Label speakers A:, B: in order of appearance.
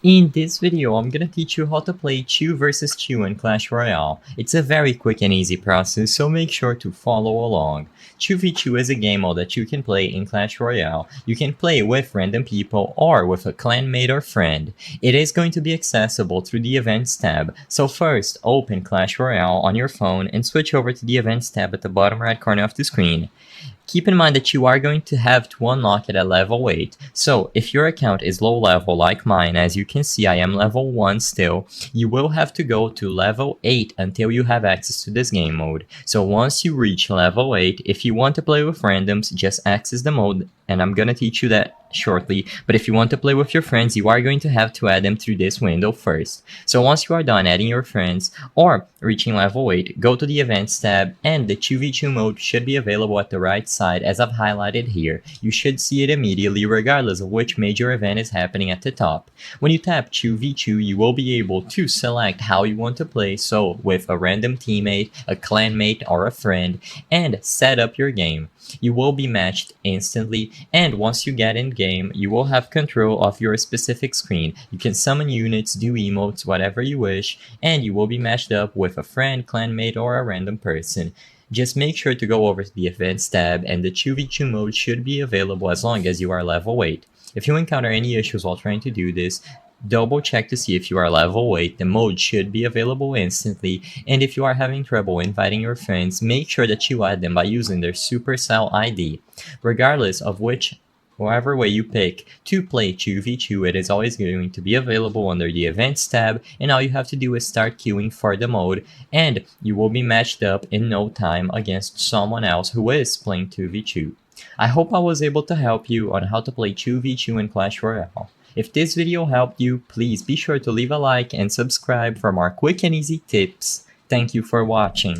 A: In this video, I'm gonna teach you how to play Chew versus Chew in Clash Royale. It's a very quick and easy process, so make sure to follow along. Chew v Chew is a game mode that you can play in Clash Royale. You can play with random people or with a clanmate or friend. It is going to be accessible through the Events tab, so first open Clash Royale on your phone and switch over to the Events tab at the bottom right corner of the screen. Keep in mind that you are going to have to unlock it at level 8, so if your account is low level like mine, as you can see I am level 1 still, you will have to go to level 8 until you have access to this game mode. So once you reach level 8, if you want to play with randoms, just access the mode, and I'm gonna teach you that shortly, but if you want to play with your friends, you are going to have to add them through this window first. So once you are done adding your friends or reaching level 8, go to the Events tab and the 2v2 mode should be available at the right side as I've highlighted here. You should see it immediately regardless of which major event is happening at the top. When you tap 2v2, you will be able to select how you want to play, so with a random teammate, a clanmate, or a friend, and set up your game. You will be matched instantly, and once you get in game, you will have control of your specific screen. You can summon units, do emotes, whatever you wish, and you will be matched up with a friend, clanmate, or a random person. Just make sure to go over to the Events tab, and the 2v2 mode should be available as long as you are level 8. If you encounter any issues while trying to do this, double check to see if you are level 8, the mode should be available instantly, and if you are having trouble inviting your friends, make sure that you add them by using their Supercell ID. Regardless of however way you pick to play 2v2, it is always going to be available under the Events tab, and all you have to do is start queuing for the mode, and you will be matched up in no time against someone else who is playing 2v2. I hope I was able to help you on how to play 2v2 in Clash Royale. If this video helped you, please be sure to leave a like and subscribe for more quick and easy tips. Thank you for watching.